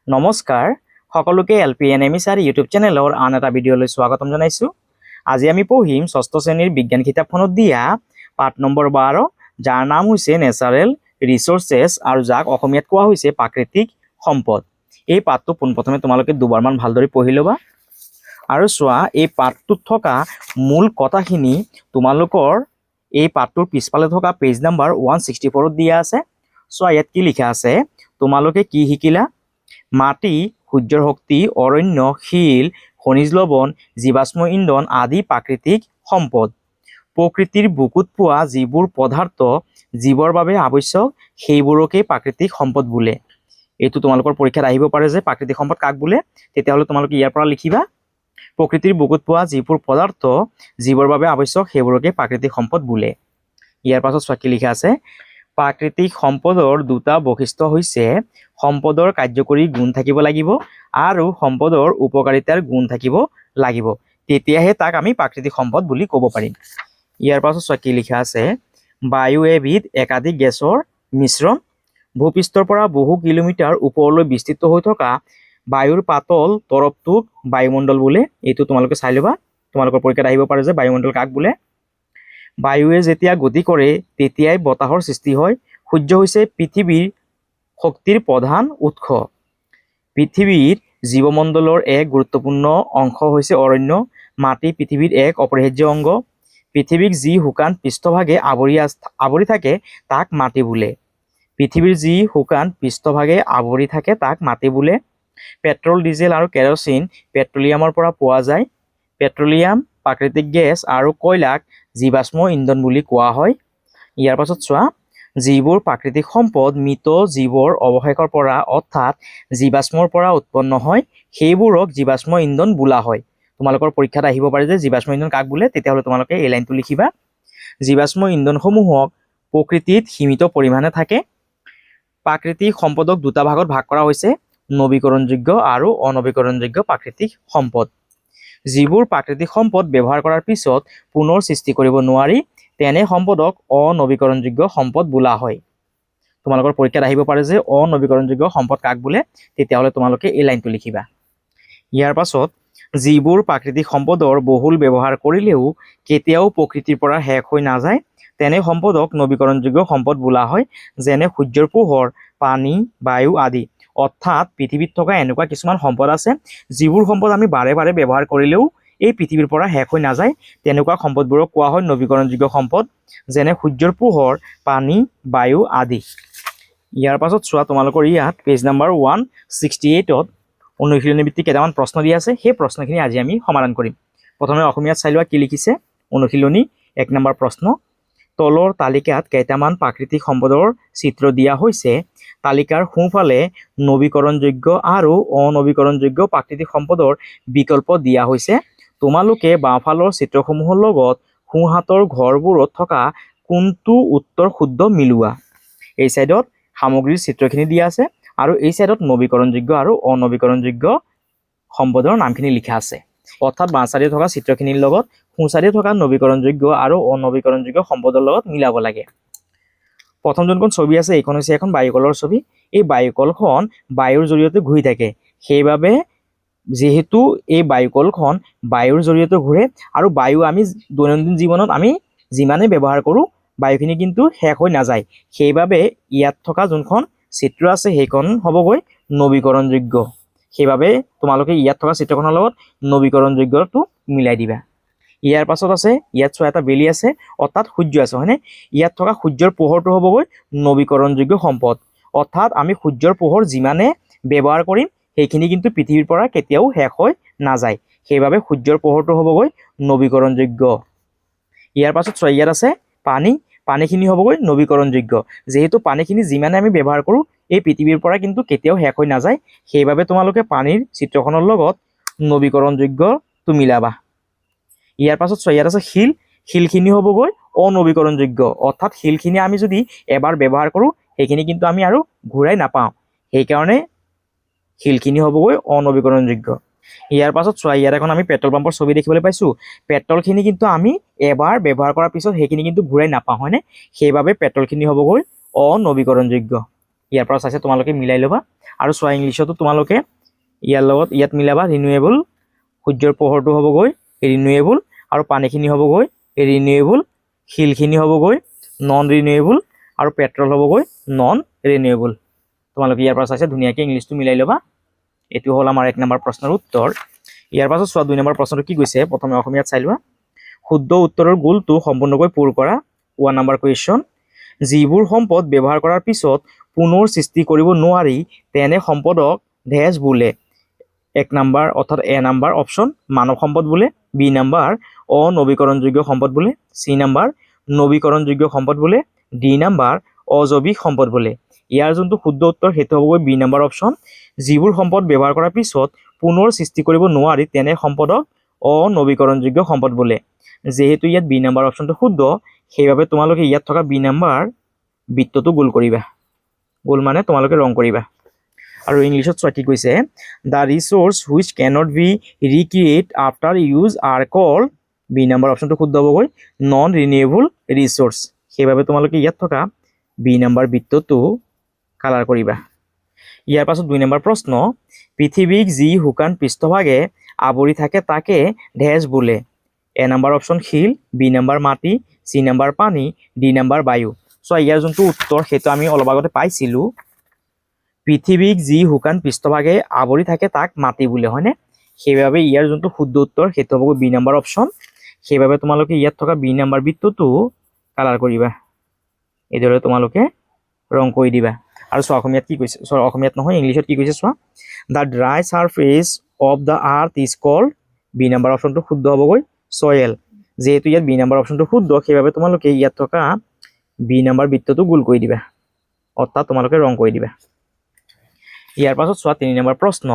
নমস্কাৰ সকলোকে LPNMSR YouTube চেনেলৰ আন এটা ভিডিঅ'লৈ স্বাগতম জনাইছোঁ। আজি আমি পঢ়িম ষষ্ঠ শ্ৰেণীৰ বিজ্ঞান কিতাপখনত দিয়া পাঠ নম্বৰ 12, যাৰ নাম হৈছে নেচাৰেল ৰিচোৰ্চেছ আৰু যাক অসমীয়াত কোৱা হৈছে প্ৰাকৃতিক সম্পদ। এই পাঠটো পোনপ্ৰথমে তোমালোকে দুবাৰমান ভালদৰে পঢ়ি ল'বা আৰু চোৱা এই পাঠটোত থকা মূল কথাখিনি তোমালোকৰ এই পাঠটোৰ পিছফালে থকা পেজ নম্বৰ 164ত দিয়া আছে। চোৱা ইয়াত কি লিখা আছে, তোমালোকে কি শিকিলা? মাটি, সূৰ্যৰ শক্তি, অৰণ্য, শিল, খনিজ লৱণ, জীৱাশ্ম ইন্ধন আদি প্ৰাকৃতিক সম্পদ। প্ৰকৃতিৰ বুকুত পোৱা যিবোৰ পদাৰ্থ জীৱৰ বাবে আৱশ্যক সেইবোৰকে প্ৰাকৃতিক সম্পদ বোলে। এইটো তোমালোকৰ পৰীক্ষাত আহিব পাৰে যে প্ৰাকৃতিক সম্পদ কাক বোলে, তেতিয়াহ'লে তোমালোকে ইয়াৰ পৰা লিখিবা প্ৰকৃতিৰ বুকুত পোৱা যিবোৰ পদাৰ্থ জীৱৰ বাবে আৱশ্যক সেইবোৰকে প্ৰাকৃতিক সম্পদ বোলে। ইয়াৰ পাছত চোৱা কি লিখা আছে, প্ৰাকৃতিক সম্পদৰ দুটা বৈশিষ্ট্য হৈছে সম্পদৰ কাৰ্যকৰী গুণ থাকিব লাগিব আৰু সম্পদৰ উপকাৰিতাৰ গুণ থাকিব লাগিব, তেতিয়াহে তাক আমি প্ৰাকৃতিক সম্পদ বুলি ক'ব পাৰিম। ইয়াৰ পাছত চোৱা কি লিখা আছে, বায়ু এবিধ একাধিক গেছৰ মিশ্ৰণ। ভূপৃষ্ঠৰ পৰা বহু কিলোমিটাৰ ওপৰলৈ বিস্তৃত হৈ থকা বায়ুৰ পাতল তৰপটোক বায়ুমণ্ডল বোলে। এইটো তোমালোকে চাই ল'বা, তোমালোকৰ পৰীক্ষাত আহিব পাৰে যে বায়ুমণ্ডল কাক বোলে। বায়ুৱে যেতিয়া গতি কৰে তেতিয়াই বতাহৰ সৃষ্টি হয়। সূৰ্য হৈছে পৃথিৱীৰ শক্তিৰ প্ৰধান উৎস। পৃথিৱীৰ জীৱমণ্ডলৰ এক গুৰুত্বপূৰ্ণ অংশ হৈছে অৰণ্য। মাটি পৃথিৱীৰ এক অপৰিহাৰ্য অংগ। পৃথিৱীক যি শুকান পৃষ্ঠভাগে আৱৰি থাকে তাক মাটি বোলে। পৃথিৱীৰ যি শুকান পৃষ্ঠভাগে আৱৰি থাকে তাক মাটি বোলে। পেট্ৰল, ডিজেল আৰু কেৰচিন পেট্ৰলিয়ামৰ পৰা পোৱা যায়। পেট্ৰলিয়াম, প্ৰাকৃতিক গেছ আৰু কয়লাক জীৱাশ্ম ইন্ধন বুলি কোৱা হয়। ইয়াৰ পাছত চোৱা, যিবোৰ প্ৰাকৃতিক সম্পদ মৃত জীৱৰ অৱশেষৰ পৰা অৰ্থাৎ জীৱাশ্মৰ পৰা উৎপন্ন হয় সেইবোৰক জীৱাশ্ম ইন্ধন বোলা হয়। তোমালোকৰ পৰীক্ষাত আহিব পাৰে যে জীৱাশ্ম ইন্ধন কাক বোলে, তেতিয়াহ'লে তোমালোকে এই লাইনটো লিখিবা। জীৱাশ্ম ইন্ধনসমূহক প্ৰকৃতিত সীমিত পৰিমাণে থাকে। প্ৰাকৃতিক সম্পদক দুটা ভাগত ভাগ কৰা হৈছে, নৱীকৰণযোগ্য আৰু অনৱীকৰণযোগ্য প্ৰাকৃতিক সম্পদ। যিবোৰ প্ৰাকৃতিক সম্পদ ব্যৱহাৰ কৰাৰ পিছত পুনৰ সৃষ্টি কৰিব নোৱাৰি তেনে সম্পদক অনৱীকৰণযোগ্য সম্পদ বোলা হয়। তোমালোকৰ পৰীক্ষাত আহিব পাৰে যে অনৱীকৰণযোগ্য সম্পদ কাক বোলে, তেতিয়াহ'লে তোমালোকে এই লাইনটো লিখিবা। ইয়াৰ পাছত, যিবোৰ প্ৰাকৃতিক সম্পদৰ বহুল ব্যৱহাৰ কৰিলেও কেতিয়াও প্ৰকৃতিৰ পৰা শেষ হৈ নাযায় তেনে সম্পদক নৱীকৰণযোগ্য সম্পদ বোলা হয়, যেনে সূৰ্যৰ পোহৰ, পানী, বায়ু আদি। অৰ্থাৎ পৃথিৱীত থকা এনেকুৱা কিছুমান সম্পদ আছে যিবোৰ সম্পদ আমি বাৰে বাৰে ব্যৱহাৰ কৰিলেও এই পৃথিৱীৰ পৰা শেষ হৈ নাযায়, তেনেকুৱা সম্পদবোৰক কোৱা হয় নৱীকৰণযোগ্য সম্পদ, যেনে সূৰ্যৰ পোহৰ, পানী, বায়ু আদি। ইয়াৰ পাছত চোৱা, তোমালোকৰ ইয়াত পেজ নম্বৰ 168ত অনুশীলনী ভিত্তিক কেইটামান প্ৰশ্ন দিয়া আছে, সেই প্ৰশ্নখিনি আজি আমি সমাধান কৰিম। প্ৰথমে অসমীয়াত চাই লোৱা কি লিখিছে। অনুশীলনী 1 নম্বৰ প্ৰশ্ন, তলৰ তালিকাত কেইটামান প্ৰাকৃতিক সম্পদৰ চিত্ৰ দিয়া হৈছে। তালিকাৰ সোঁফালে নৱীকৰণযোগ্য আৰু অনৱীকৰণযোগ্য প্ৰাকৃতিক সম্পদৰ বিকল্প দিয়া হৈছে। তোমালোকে বাওঁফালৰ চিত্ৰসমূহৰ লগত সোঁহাতৰ ঘৰবোৰত থকা কোনটো উত্তৰ শুদ্ধ মিলোৱা। এই ছাইডত সামগ্ৰীৰ চিত্ৰখিনি দিয়া আছে আৰু এই ছাইডত নৱীকৰণযোগ্য আৰু অনৱীকৰণযোগ্য সম্পদৰ নামখিনি লিখা আছে। অৰ্থাৎ বাওঁ ছাইডে থকা চিত্ৰখিনিৰ লগত সোঁ ছাইডে থকা নৱীকৰণযোগ্য আৰু অনৱীকৰণযোগ্য সম্পদৰ লগত মিলাব লাগে। প্ৰথম যোনখন ছবি আছে এইখন হৈছে এখন বায়ুকলৰ ছবি। এই বায়ুকলখন বায়ুৰ জৰিয়তে ঘূৰি থাকে, সেইবাবে যিহেতু এই বায়ুকলখন বায়ুৰ জৰিয়তে ঘূৰে আৰু বায়ু আমি দৈনন্দিন জীৱনত আমি যিমানে ব্যৱহাৰ কৰোঁ বায়ুখিনি কিন্তু শেষ হৈ নাযায়, সেইবাবে ইয়াত থকা যোনখন চিত্ৰ আছে সেইখন হ'বগৈ নৱীকৰণযোগ্য। সেইবাবে তোমালোকে ইয়াত থকা চিত্ৰখনৰ লগত নৱীকৰণযোগ্যটো মিলাই দিবা। ইয়াৰ পাছত আছে, ইয়াত চোৱা এটা বেলি আছে, অৰ্থাৎ সূৰ্য আছে, হয়নে? ইয়াত থকা সূৰ্যৰ পোহৰটো হ'বগৈ নৱীকৰণযোগ্য সম্পদ। অৰ্থাৎ আমি সূৰ্যৰ পোহৰ যিমানে ব্যৱহাৰ কৰিম সেইখিনি কিন্তু পৃথিৱীৰ পৰা কেতিয়াও শেষ হৈ নাযায়, সেইবাবে সূৰ্যৰ পোহৰটো হ'বগৈ নৱীকৰণযোগ্য। ইয়াৰ পাছত চোৱা, ইয়াত আছে পানী। পানীখিনি হ'বগৈ নৱীকৰণযোগ্য। যিহেতু পানীখিনি যিমানে আমি ব্যৱহাৰ কৰোঁ এই পৃথিৱীৰ পৰা কিন্তু কেতিয়াও শেষ হৈ নাযায়, সেইবাবে তোমালোকে পানীৰ চিত্ৰখনৰ লগত নৱীকৰণযোগ্যটো মিলাবা। ইয়াৰ পাছত চোৱা, ইয়াত আছে শিল। শিলখিনি হ'বগৈ অনৱীকৰণযোগ্য। অৰ্থাৎ শিলখিনি আমি যদি এবাৰ ব্যৱহাৰ কৰোঁ সেইখিনি কিন্তু আমি আৰু ঘূৰাই নাপাওঁ, সেইকাৰণে শিলখিনি হ'বগৈ অনৱীকৰণযোগ্য। ইয়াৰ পাছত চোৱা, ইয়াত এখন আমি পেট্ৰল পাম্পৰ ছবি দেখিবলৈ পাইছোঁ। পেট্ৰলখিনি কিন্তু আমি এবাৰ ব্যৱহাৰ কৰাৰ পিছত সেইখিনি কিন্তু ঘূৰাই নাপাওঁ, হয়নে? সেইবাবে পেট্ৰলখিনি হ'বগৈ অনৱীকৰণযোগ্য। ইয়াৰ পৰা চাইছে তোমালোকে মিলাই ল'বা আৰু চোৱা ইংলিছতো তোমালোকে ইয়াৰ লগত ইয়াত মিলাবা ৰিনিউৱেবল সূৰ্যৰ পোহৰটো হ'বগৈ ৰিনিউৱেবল আৰু পানীখিনি হ'বগৈ ৰিনিউৱেবল শিলখিনি হ'বগৈ নন ৰিনিউৱেবল আৰু পেট্ৰল হ'বগৈ নন ৰিনিউৱেবল তোমালোকে ইয়াৰ পৰা চাইছে ধুনীয়াকৈ ইংলিছটো মিলাই ল'বা এইটো হ'ল আমাৰ 1 নম্বৰ প্ৰশ্নৰ উত্তৰ ইয়াৰ পাছত চোৱা 2 নম্বৰ প্ৰশ্নটো কি কৈছে প্ৰথমে অসমীয়াত চাই লোৱা শুদ্ধ উত্তৰৰ গোলটো সম্পূৰ্ণকৈ পূৰ কৰা 1 নম্বৰ কুৱেশ্যন যিবোৰ সম্পদ ব্যৱহাৰ কৰাৰ পিছত পুনৰ সৃষ্টি কৰিব নোৱাৰি তেনে সম্পদক ডেছ বোলে 1 নম্বৰ অৰ্থাৎ এ নম্বৰ অপশ্যন মানৱ সম্পদ বোলে বি নম্বৰ অনবীকৰণযোগ্য সম্পদ বোলে সি নম্বৰ নবীকৰণযোগ্য সম্পদ বোলে ডি নম্বৰ অজৈৱিক সম্পদ বোলে ইয়াৰ যোনটো শুদ্ধ উত্তৰ সেইটো হ'বগৈ বি নম্বৰ অপশ্যন যিবোৰ সম্পদ ব্যৱহাৰ কৰাৰ পিছত পুনৰ সৃষ্টি কৰিব নোৱাৰি তেনে সম্পদক অনবীকৰণযোগ্য সম্পদ বোলে যেহেতু ইয়াত বি নম্বৰ অপশ্যনটো শুদ্ধ সেইবাবে তোমালোকে ইয়াত থকা বি নম্বৰ বৃত্তটো গোল কৰিবা গোল মানে তোমালোকে ৰং কৰিবা আৰু ইংলিছত চোৱা কি কৈছে the resource which cannot be recreate after use are call B number অপশ্যনটো শুদ্ধ হ'বগৈ নন ৰিনিউৱেবল ৰিচোৰ্চ সেইবাবে তোমালোকে ইয়াত থকা বি নম্বৰ বৃত্তটো কালাৰ কৰিবা ইয়াৰ পাছত 2 নম্বৰ প্ৰশ্ন পৃথিৱীক যি শুকান পৃষ্ঠভাগে আৱৰি থাকে তাকে ডেছ বোলে এ নম্বৰ অপশ্যন শিল বি নম্বৰ মাটি সি নম্বৰ পানী ডি নম্বৰ বায়ু চোৱা ইয়াৰ যোনটো উত্তৰ সেইটো আমি অলপ আগতে পাইছিলোঁ পৃথিৱীক যি শুকান পৃষ্ঠভাগে আৱৰি থাকে তাক মাটি বোলে হয়নে সেইবাবে ইয়াৰ যোনটো শুদ্ধ উত্তৰ সেইটো হ'ব বি নম্বৰ অপশ্যন সেইবাবে তোমালোকে ইয়াত থকা বি নম্বৰ বৃত্তটো কালাৰ কৰিবা এইদৰে তোমালোকে ৰং কৰি দিবা আৰু চোৱা অসমীয়াত কি কৈছে চোৱা অসমীয়াত নহয় ইংলিছত কি কৈছে চোৱা the dry surface of the earth is called B number অপশ্যনটো শুদ্ধ হ'বগৈ চয়েল যেহেতু ইয়াত বি নম্বৰ অপশ্যনটো শুদ্ধ সেইবাবে তোমালোকে ইয়াত থকা বি নম্বৰ বৃত্তটো গোল কৰি দিবা অৰ্থাৎ তোমালোকে ৰং কৰি দিবা ইয়াৰ পাছত চোৱা 3 নম্বৰ প্ৰশ্ন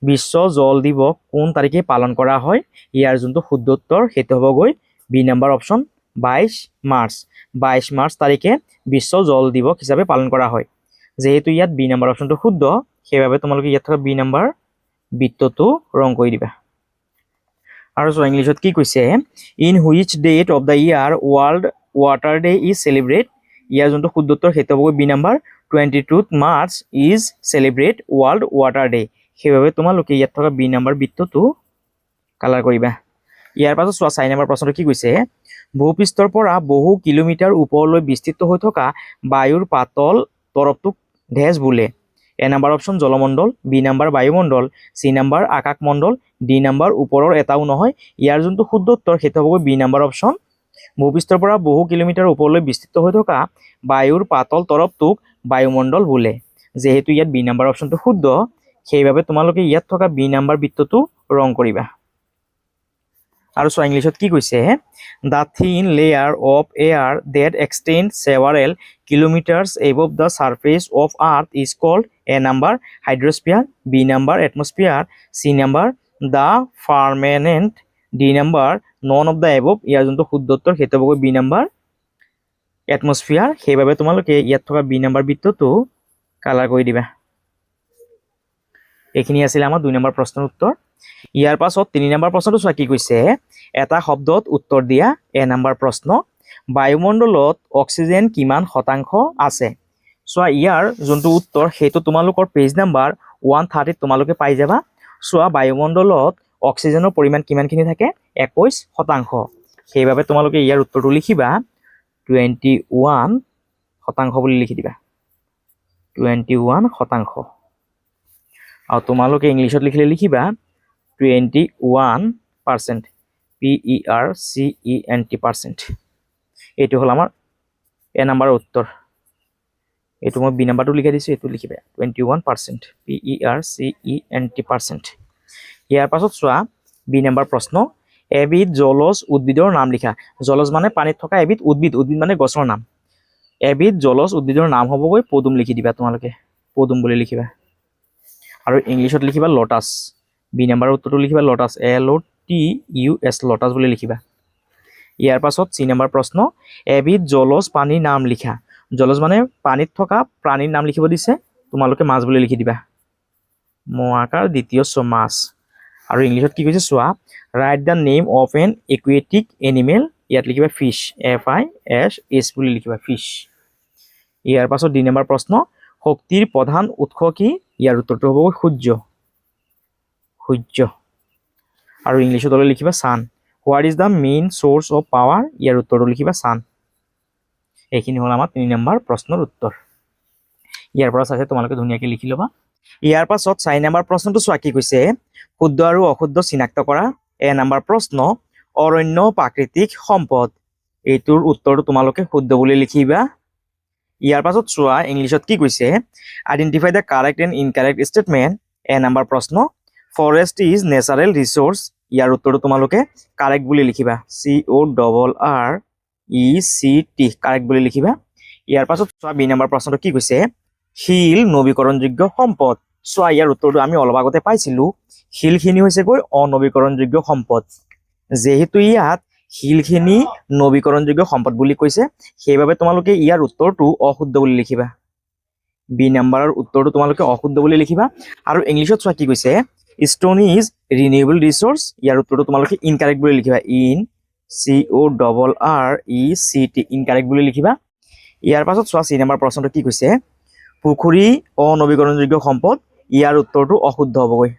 বিশ্ব জল দিৱস কোন তাৰিখে পালন কৰা হয় ইয়াৰ যোনটো শুদ্ধ উত্তৰ সেইটো হ'বগৈ বি নম্বৰ অপশ্যন 22 মাৰ্চ তাৰিখে বিশ্ব জল দিৱস হিচাপে পালন কৰা হয় যেহেতু ইয়াত বি নম্বৰ অপশ্যনটো শুদ্ধ সেইবাবে তোমালোকে ইয়াত থকা বি নম্বৰ বৃত্তটো ৰং কৰি দিবা আৰু চোৱা ইংলিছত কি কৈছে in which date of the year world water day is celebrate ইয়াৰ যোনটো শুদ্ধ উত্তৰ সেইটো হ'বগৈ B number 22 March is celebrate world water day সেইবাবে তোমালোকে ইয়াত থকা বি নম্বৰ বৃত্তটো কালাৰ কৰিবা ইয়াৰ পাছত চোৱা 4 নম্বৰ প্ৰশ্নটো কি কৈছে ভূপৃষ্ঠৰ পৰা বহু কিলোমিটাৰ ওপৰলৈ বিস্তৃত হৈ থকা বায়ুৰ পাতল তৰপটোক ডেছ বোলে এ নম্বৰ অপশ্যন জলমণ্ডল বি নম্বৰ বায়ুমণ্ডল চি নম্বৰ আকাশমণ্ডল ডি নম্বৰ ওপৰৰ এটাও নহয় ইয়াৰ যোনটো শুদ্ধ উত্তৰ সেইটো হ'বগৈ বি নম্বৰ অপশ্যন ভূপৃষ্ঠৰ পৰা বহু কিলোমিটাৰ ওপৰলৈ বিস্তৃত হৈ থকা বায়ুৰ পাতল তৰপটোক বায়ুমণ্ডল বোলে যেহেতু ইয়াত বি নম্বৰ অপশ্যনটো শুদ্ধ সেইবাবে তোমালোকে ইয়াত থকা বি নম্বৰ বৃত্তটো ৰং কৰিবা আৰু চোৱা ইংলিছত কি কৈছে the thin layer of air that extend several kilometres above the surface of earth is called A number hydrosphere B number atmosphere C number the permanent D number none of the above ইয়াৰ যোনটো শুদ্ধ উত্তৰ সেইটো হ'বগৈ B number এটমস্ফিয়াৰ সেইবাবে তোমালোকে ইয়াত থকা বি নম্বৰ বৃত্তটো কালাৰ কৰি দিবা এইখিনি আছিল আমাৰ 2 নম্বৰ প্ৰশ্নৰ উত্তৰ ইয়াৰ পাছত 3 নম্বৰ প্ৰশ্নটো চোৱা কি কৈছে এটা শব্দত উত্তৰ দিয়া এ নম্বৰ প্ৰশ্ন বায়ুমণ্ডলত অক্সিজেন কিমান শতাংশ আছে চোৱা ইয়াৰ যোনটো উত্তৰ সেইটো তোমালোকৰ পেজ নম্বৰ 130 তোমালোকে পাই যাবা চোৱা বায়ুমণ্ডলত অক্সিজেনৰ পৰিমাণ কিমানখিনি থাকে 21% সেইবাবে তোমালোকে ইয়াৰ উত্তৰটো লিখিবা 21% বুলি লিখি দিবা 21% আৰু তোমালোকে ইংলিছত লিখিলে লিখিবা 21% PERCENT এইটো হ'ল আমাৰ এ নম্বৰৰ উত্তৰ এইটো মই বি নম্বৰটো লিখি দিছোঁ এইটো লিখিবা 21% PERCENT ইয়াৰ পাছত চোৱা বি নম্বৰ প্ৰশ্ন এবিধ জলজ উদ্ভিদৰ নাম লিখা জলজ মানে পানীত থকা এবিধ উদ্ভিদ মানে গছৰ নাম এবিধ জলজ উদ্ভিদৰ নাম হ'বগৈ পদুম লিখি দিবা তোমালোকে পদুম বুলি লিখিবা আৰু ইংলিছত লিখিবা লটাছ বি নম্বৰৰ উত্তৰটো লিখিবা লটাছ LOTUS লটাছ বুলি লিখিবা ইয়াৰ পাছত চি নম্বৰ প্ৰশ্ন এবিধ জলজ পানীৰ নাম লিখা জলজ মানে পানীত থকা প্ৰাণীৰ নাম লিখিব দিছে তোমালোকে মাছ বুলি লিখি দিবা মহাকাৰ দ্বিতীয় মাছ আৰু ইংলিছত কি কৈছে চোৱা right the name of N aquatic animal ইয়াত লিখিবা ফিছ FISH বুলি লিখিবা ফিছ ইয়াৰ পাছত ডি নম্বৰ প্ৰশ্ন শক্তিৰ প্ৰধান উৎস কি? ইয়াৰ উত্তৰটো হ'ব সূৰ্য। সূৰ্য। আৰু ইংলিছত হ'লে লিখিবা ছান। What is the main source of power? ইয়াৰ উত্তৰটো লিখিবা ছান। এইখিনি হ'ল আমাৰ 3 নম্বৰ প্ৰশ্নৰ উত্তৰ। ইয়াৰ পৰা চাইছে তোমালোকে ধুনীয়াকৈ লিখি ল'বা। ইয়াৰ পাছত 4 নম্বৰ প্ৰশ্নটো চোৱা কি কৈছে, শুদ্ধ আৰু অশুদ্ধ চিনাক্ত কৰা। এ নম্বৰ প্ৰশ্ন, অৰণ্য প্ৰাকৃতিক সম্পদ। এইটোৰ উত্তৰটো তোমালোকে শুদ্ধ বুলি লিখিবা। ইয়াৰ পাছত চোৱা ইংলিছত কি কৈছে, identify the correct and incorrect statement. A number প্ৰশ্ন, ফৰেষ্ট ইজ নেচাৰেল ৰিচোৰ্চ। ইয়াৰ উত্তৰটো তোমালোকে কাৰেক্ট বুলি লিখিবা। CORRECT কাৰেক্ট বুলি লিখিবা। ইয়াৰ পাছত চোৱা বি নম্বৰ প্ৰশ্নটো কি কৈছে, শিল নৱীকৰণযোগ্য সম্পদ। চোৱা ইয়াৰ উত্তৰটো আমি অলপ আগতে পাইছিলো, শিলখিনি হৈছে গৈ অনৱীকৰণযোগ্য সম্পদ। যেহেতু ইয়াত শিলখিনি নৱীকৰণযোগ্য সম্পদ বুলি কৈছে, সেইবাবে তোমালোকে ইয়াৰ উত্তৰটো অশুদ্ধ বুলি লিখিবা। বি নম্বৰৰ উত্তৰটো তোমালোকে অশুদ্ধ বুলি লিখিবা। আৰু ইংলিছত চোৱা কি কৈছে, ষ্ট'ন ইজ ৰিনিউৱেবল ৰিচোৰ্চ। ইয়াৰ উত্তৰটো তোমালোকে ইনকাৰেক্ট বুলি লিখিবা। CORRECT ইনকাৰেক্ট বুলি লিখিবা। ইয়াৰ পাছত চোৱা চি নম্বৰ প্ৰশ্নটো কি কৈছে, পুখুৰী অনৱীকৰণযোগ্য সম্পদ। ইয়াৰ উত্তৰটো অশুদ্ধ হ'বগৈ।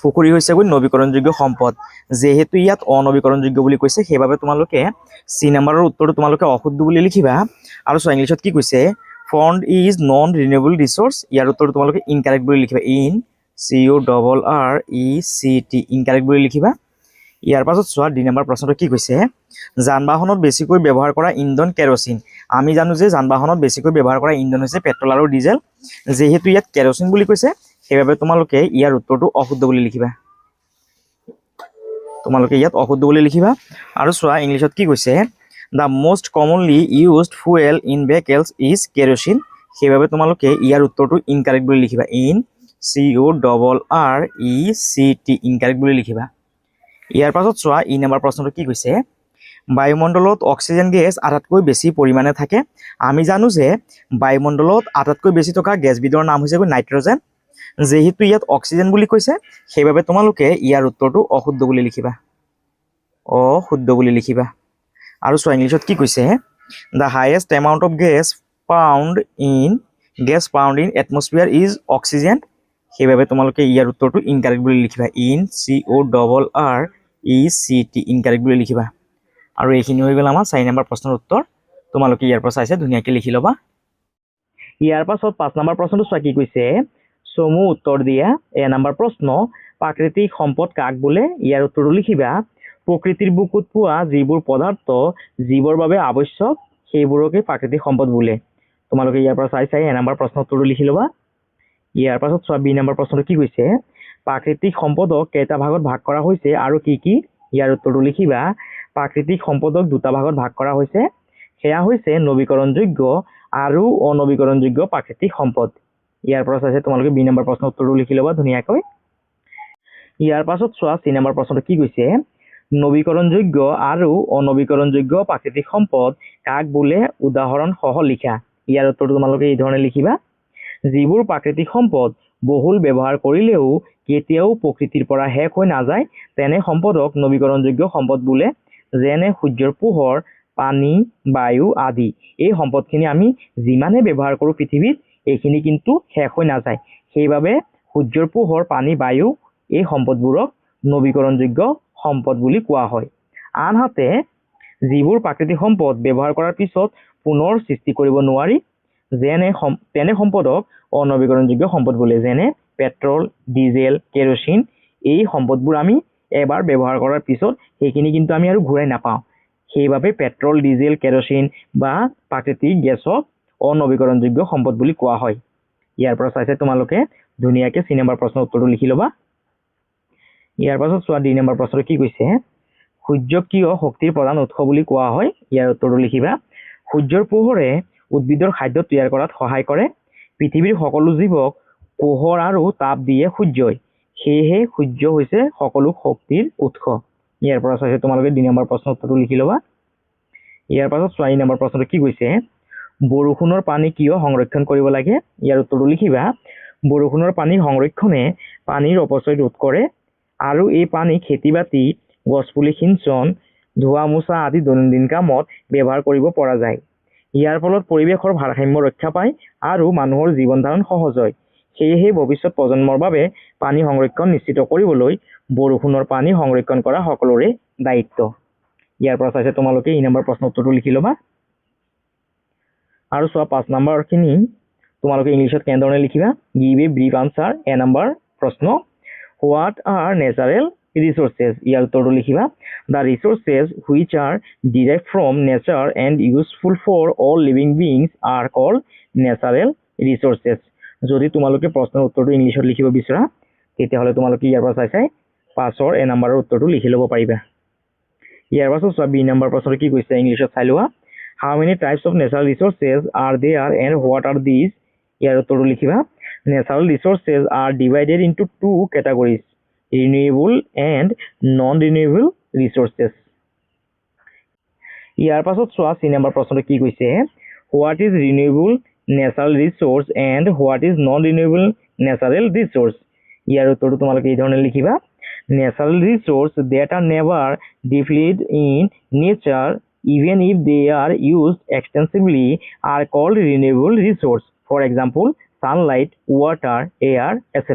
পুখুৰী হৈছে গৈ নৱীকৰণযোগ্য সম্পদ। যেহেতু ইয়াত অনৱীকৰণযোগ্য বুলি কৈছে, সেইবাবে তোমালোকে চি নম্বৰৰ উত্তৰটো তোমালোকে অশুদ্ধ বুলি লিখিবা। আৰু চোৱা ইংলিছত কি কৈছে, পণ্ড ইজ নন ৰিনিউৱেবল ৰিচোৰ্চ। ইয়াৰ উত্তৰটো তোমালোকে ইনকাৰেক্ট বুলি লিখিবা। CORRECT ইনকাৰেক্ট বুলি লিখিবা। ইয়াৰ পাছত চোৱা ডি নম্বৰ প্ৰশ্নটো কি কৈছে, যান বাহনত বেছিকৈ ব্যৱহাৰ কৰা ইন্ধন কেৰচিন। আমি জানো যে যান বাহনত বেছিকৈ ব্যৱহাৰ কৰা ইন্ধন হৈছে পেট্ৰল আৰু ডিজেল। যেহেতু ইয়াত কেৰচিন বুলি কৈছে, সেইবাবে তোমালোকে ইয়াৰ উত্তৰটো অশুদ্ধ বুলি লিখিবা। তোমালোকে ইয়াত অশুদ্ধ বুলি লিখিবা। আৰু চোৱা ইংলিছত কি কৈছে, the most commonly used fuel in vehicles is kerosene. সেইবাবে তোমালোকে ইয়াৰ উত্তৰটো ইনকাৰেক্ট বুলি লিখিবা। CORRECT ইনকাৰেক্ট বুলি লিখিবা। ইয়াৰ পাছত চোৱা ই নম্বৰ প্ৰশ্নটো কি কৈছে, বায়ুমণ্ডলত অক্সিজেন গেছ আটাইতকৈ বেছি পৰিমাণে থাকে। আমি জানো যে বায়ুমণ্ডলত আটাইতকৈ বেছি থকা গেছবিধৰ নাম হৈছে নাইট্ৰজেন। যেহেতু ইয়াত অক্সিজেন বুলি কৈছে, সেইবাবে তোমালোকে ইয়াৰ উত্তৰটো অশুদ্ধ বুলি লিখিবা। অশুদ্ধ বুলি লিখিবা। আৰু চোৱা ইংলিছত কি কৈছে, the highest amount of gas found in atmosphere is oxygen. সেইবাবে তোমালোকে ইয়াৰ উত্তৰটো ইনকাৰেক্ট বুলি লিখিবা। CORRECT ইনকাৰেক্ট বুলি লিখিবা। আৰু এইখিনি হৈ গ'ল আমাৰ 4 নম্বৰ প্ৰশ্নৰ উত্তৰ। তোমালোকে ইয়াৰ পৰা চাইছে ধুনীয়াকৈ লিখি ল'বা। ইয়াৰ পাছত 5 নম্বৰ প্ৰশ্নটো চোৱা কি কৈছে, চমু উত্তৰ দিয়া। এ নম্বৰ প্ৰশ্ন, প্ৰাকৃতিক সম্পদ কাক বোলে? ইয়াৰ উত্তৰটো লিখিবা। প্ৰকৃতিৰ বুকুত পোৱা যিবোৰ পদাৰ্থ জীৱৰ বাবে আৱশ্যক, সেইবোৰকে প্ৰাকৃতিক সম্পদ বোলে। তোমালোকে ইয়াৰ পৰা চাই এ নম্বৰ প্ৰশ্নৰ উত্তৰটো লিখি ল'বা। ইয়াৰ পাছত চোৱা বি নম্বৰ প্ৰশ্নটো কি কৈছে, প্ৰাকৃতিক সম্পদক কেইটা ভাগত ভাগ কৰা হৈছে আৰু কি কি? ইয়াৰ উত্তৰটো লিখিবা। প্ৰাকৃতিক সম্পদক 2টা ভাগত ভাগ কৰা হৈছে, সেয়া হৈছে নৱীকৰণযোগ্য আৰু অনৱীকৰণযোগ্য প্ৰাকৃতিক সম্পদ। ইয়াৰ পৰা চাইছে তোমালোকে বি নম্বৰ প্ৰশ্নৰ উত্তৰটো লিখি ল'বা ধুনীয়াকৈ। ইয়াৰ পাছত চোৱা চি নম্বৰ প্ৰশ্নটো কি কৈছে, নৱীকৰণযোগ্য আৰু অনৱীকৰণযোগ্য প্ৰাকৃতিক সম্পদ কাক বোলে? উদাহৰণ সহ লিখা। ইয়াৰ উত্তৰটো তোমালোকে এই ধৰণে লিখিবা। যিবোৰ প্ৰাকৃতিক সম্পদ বহুল ব্যৱহাৰ কৰিলেও কেতিয়াও প্ৰকৃতিৰ পৰা শেষ হৈ নাযায়, তেনে সম্পদক নৱীকৰণযোগ্য সম্পদ বোলে। যেনে সূৰ্যৰ পোহৰ, পানী, বায়ু আদি। এই সম্পদখিনি আমি যিমানে ব্যৱহাৰ কৰোঁ পৃথিৱীত, এইখিনি কিন্তু শেষ হৈ নাযায়। সেইবাবে সূৰ্যৰ পোহৰ, পানী, বায়ু এই সম্পদবোৰক নৱীকৰণযোগ্য সম্পদ বুলি কোৱা হয়। আনহাতে যিবোৰ প্ৰাকৃতিক সম্পদ ব্যৱহাৰ কৰাৰ পিছত পুনৰ সৃষ্টি কৰিব নোৱাৰি, তেনে সম্পদক অনৱীকৰণযোগ্য সম্পদ বোলে। যেনে পেট্ৰল, ডিজেল, কেৰচিন। এই সম্পদবোৰ আমি এবাৰ ব্যৱহাৰ কৰাৰ পিছত সেইখিনি কিন্তু আমি আৰু ঘূৰাই নাপাওঁ। সেইবাবে পেট্ৰল, ডিজেল, কেৰচিন বা প্ৰাকৃতিক গেছক অনৱীকৰণযোগ্য সম্পদ বুলি কোৱা হয়। ইয়াৰ পৰা চাইছে তোমালোকে ধুনীয়াকৈ চি নম্বৰ প্ৰশ্নৰ উত্তৰটো লিখি ল'বা। ইয়াৰ পাছত চোৱা ডি নম্বৰ প্ৰশ্নটো কি কৈছে, সূৰ্যক কিয় শক্তিৰ প্ৰধান উৎস বুলি কোৱা হয়? ইয়াৰ উত্তৰটো লিখিবা। সূৰ্যৰ পোহৰে উদ্ভিদৰ খাদ্য তৈয়াৰ কৰাত সহায় কৰে। পৃথিৱীৰ সকলো জীৱক পোহৰ আৰু তাপ দিয়ে সূৰ্যই। সেয়েহে সূৰ্য হৈছে সকলো শক্তিৰ উৎস। ইয়াৰ পৰা চাইছে তোমালোকে 2 নম্বৰ প্ৰশ্নৰ উত্তৰটো লিখি ল'বা। ইয়াৰ পাছত 4 নম্বৰ প্ৰশ্নটো কি কৈছে, বৰষুণৰ পানী কিয় সংৰক্ষণ কৰিব লাগে? ইয়াৰ উত্তৰটো লিখিবা। বৰষুণৰ পানী সংৰক্ষণে পানীৰ অপচয় ৰোধ কৰে আৰু এই পানী খেতি-বাতি, গছপুলি সিঞ্চন, ধোৱা মোচা আদি দৈনন্দিন কামত ব্যৱহাৰ কৰিব পৰা যায়। ইয়াৰ ফলত পৰিৱেশৰ ভাৰসাম্য ৰক্ষা পায় আৰু মানুহৰ জীৱন ধাৰণ সহজ হয়। সেয়েহে ভৱিষ্যত প্ৰজন্মৰ বাবে পানী সংৰক্ষণ নিশ্চিত কৰিবলৈ বৰষুণৰ পানী সংৰক্ষণ কৰা সকলোৰে দায়িত্ব। ইয়াৰ পৰা চাইছে তোমালোকে ই নম্বৰ প্ৰশ্ন উত্তৰটো লিখি ল'বা। আৰু চোৱা 5 নম্বৰখিনি তোমালোকে ইংলিছত কেনেধৰণে লিখিবা। Give a brief answer. A number প্ৰশ্ন, হোৱাট আৰ নেচাৰেল ৰিচোৰ্চেছ। ইয়াৰ উত্তৰটো লিখিবা। The resources which are derived from nature and useful for all living beings are called natural resources. যদি তোমালোকে প্ৰশ্নৰ উত্তৰটো ইংলিছত লিখিব বিচৰা তেতিয়াহ'লে তোমালোকে ইয়াৰ পৰা চাই 5ৰ এ নম্বৰৰ উত্তৰটো লিখি ল'ব পাৰিবা। ইয়াৰ পাছত চোৱা বি নম্বৰ প্ৰশ্নটো কি কৈছে ইংলিছত চাই লোৱা। How many types of natural resources are there and what are these. ইয়াৰ উত্তৰটো লিখিবা। Natural resources are divided into 2 categories, renewable and non-renewable resources. ইয়াৰ পাছত চোৱা চি নম্বৰ প্ৰশ্নটো কি কৈছে। What is renewable natural resource and what is non renewable natural resource. ইয়াৰ উত্তৰটো তোমালোকে এই ধৰণে লিখিবা। Natural resource that are never depleted in nature even if they are used extensively are called renewable resource. For example, sunlight, water, air, etc.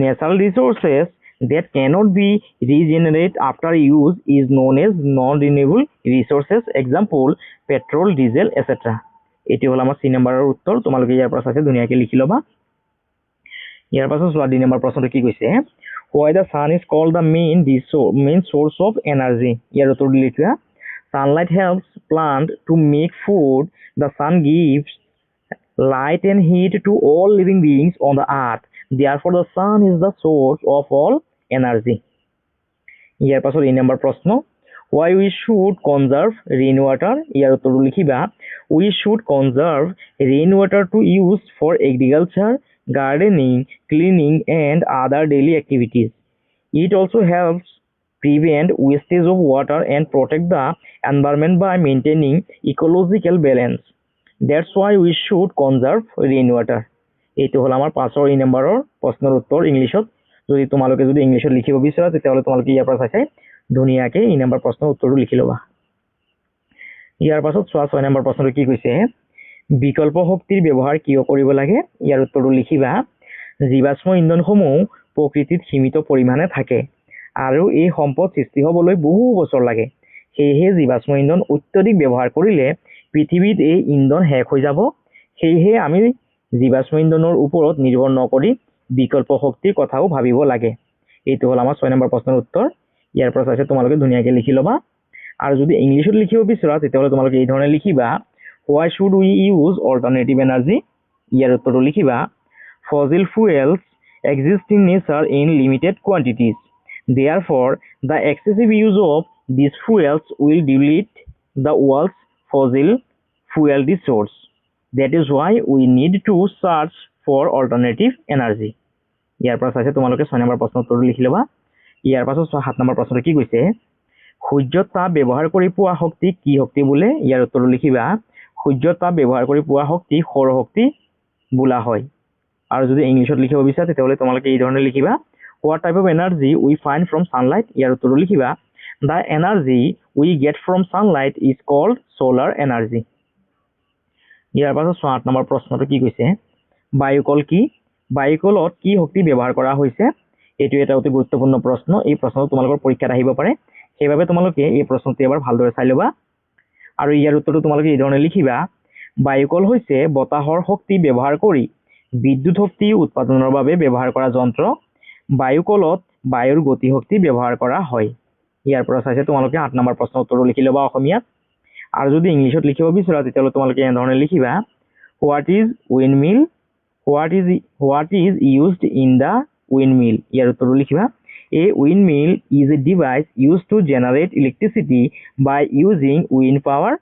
Natural resources that cannot be regenerated after use is known as non-renewable resources. Example, petrol, diesel, etc. এটি হল আমার সি নম্বৰৰ উত্তৰ। তোমালোকে ইয়াৰ পৰা চাইছে ধুনীয়াকৈ লিখি ল'বা। ইয়াৰ পাছত চোৱা ডি নম্বৰ প্ৰশ্নটো কি কৈছে। Why the sun is called the main source of energy. ইয়াৰ উত্তৰটো লিখিবা। Sunlight helps plant to make food. The sun gives light and heat to all living beings on the earth. Therefore, the sun is the source of all energy. ইয়াৰ পাছত এই number প্ৰশ্ন, why we should conserve rainwater. ইয়াৰ উত্তৰটো লিখিবা। We should conserve rainwater to use for agriculture, gardening, cleaning, and other daily activities. It also helps prevent wastage of water and protect the environment by maintaining ecological balance. That's why we should conserve rainwater. এইটো হল আমাৰ 5ৰ এই নম্বৰৰ প্ৰশ্নৰ উত্তৰ ইংলিছত। যদি তোমালোকে যদি ইংলিছত লিখিব বিচৰা তেতিয়াহ'লে তোমালোকে ইয়াৰ পৰা চাই ধুনীয়াকৈ এই নম্বৰ প্ৰশ্নৰ উত্তৰটো লিখি ল'বা। ইয়াৰ পাছত চোৱা 6 নম্বৰ প্ৰশ্নটো কি কৈছে। বিকল্প শক্তিৰ ব্যৱহাৰ কিয় কৰিব লাগে। ইয়াৰ উত্তৰটো লিখিবা। জীৱাশ্ম ইন্ধনসমূহ প্ৰকৃতিত সীমিত পৰিমাণে থাকে আৰু এই সম্পদ সৃষ্টি হ'বলৈ বহু বছৰ লাগে। সেয়েহে জীৱাশ্ম ইন্ধন অত্যধিক ব্যৱহাৰ কৰিলে পৃথিৱীত এই ইন্ধন শেষ হৈ যাব। সেয়েহে আমি জীৱাশ্ম ইন্ধনৰ ওপৰত নিৰ্ভৰ নকৰি বিকল্প শক্তিৰ কথাও ভাবিব লাগে। এইটো হ'ল আমাৰ 6 নম্বৰ প্ৰশ্নৰ উত্তৰ। ইয়াৰ পৰা চাইছে তোমালোকে ধুনীয়াকৈ লিখি ল'বা। আৰু যদি ইংলিছত লিখিব বিচৰা তেতিয়াহ'লে তোমালোকে এই ধৰণে লিখিবা। Why should we use alternative energy? ইয়াৰ উত্তৰটো লিখিবা। Fossil fuels exist in nature in limited quantities. Therefore, the excessive use of these fuels will deplete the world's fossil fuel resource. That is why we need to search for alternative energy. ইয়াৰ পৰা চাইছে তোমালোকে 6 number প্ৰশ্নৰ উত্তৰটো লিখি ল'বা। ইয়াৰ পাছত 7 number প্ৰশ্নটো কি কৈছে। সূৰ্যৰ তাপ ব্যৱহাৰ কৰি পোৱা শক্তি কি শক্তি বোলে। ইয়াৰ উত্তৰটো লিখিবা। সূৰ্যৰ তাপ ব্যৱহাৰ কৰি পোৱা শক্তি সৌৰ শক্তি বোলা হয়। আৰু যদি ইংলিছত লিখিব বিচাৰা তেতিয়াহ'লে তোমালোকে এই ধৰণে লিখিবা। What type of energy we find from sunlight? ইয়াৰ উত্তৰটো লিখিবা। The energy we get from sunlight is called solar energy. ইয়াৰ পাছত 8 নম্বৰ প্ৰশ্নটো কি কৈছে। বায়ুকল কি। বায়ুকলত কি শক্তি ব্যৱহাৰ কৰা হৈছে। এইটো এটা অতি গুৰুত্বপূৰ্ণ প্ৰশ্ন। এই প্ৰশ্নটো তোমালোকৰ পৰীক্ষাত আহিব পাৰে। সেইবাবে তোমালোকে এই প্ৰশ্নটো এবাৰ ভালদৰে চাই ল'বা। আৰু ইয়াৰ উত্তৰটো তোমালোকে এই ধৰণে লিখিবা। বায়ুকল হৈছে বতাহৰ শক্তি ব্যৱহাৰ কৰি বিদ্যুৎ শক্তি উৎপাদনৰ বাবে ব্যৱহাৰ কৰা যন্ত্ৰ। বায়ুকলত বায়ুৰ গতি শক্তি ব্যৱহাৰ কৰা হয়। ইয়াৰ পৰা চাইছে তোমালোকে 8 নম্বৰ প্ৰশ্নৰ উত্তৰটো লিখি ল'বা অসমীয়াত। আৰু যদি ইংলিছত লিখিব বিচৰা তেতিয়াহ'লে তোমালোকে এনেধৰণে লিখিবা। What is windmill? What is used in the windmill? ইয়াৰ উত্তৰটো লিখিবা। A windmill is a device used to generate electricity by using wind power.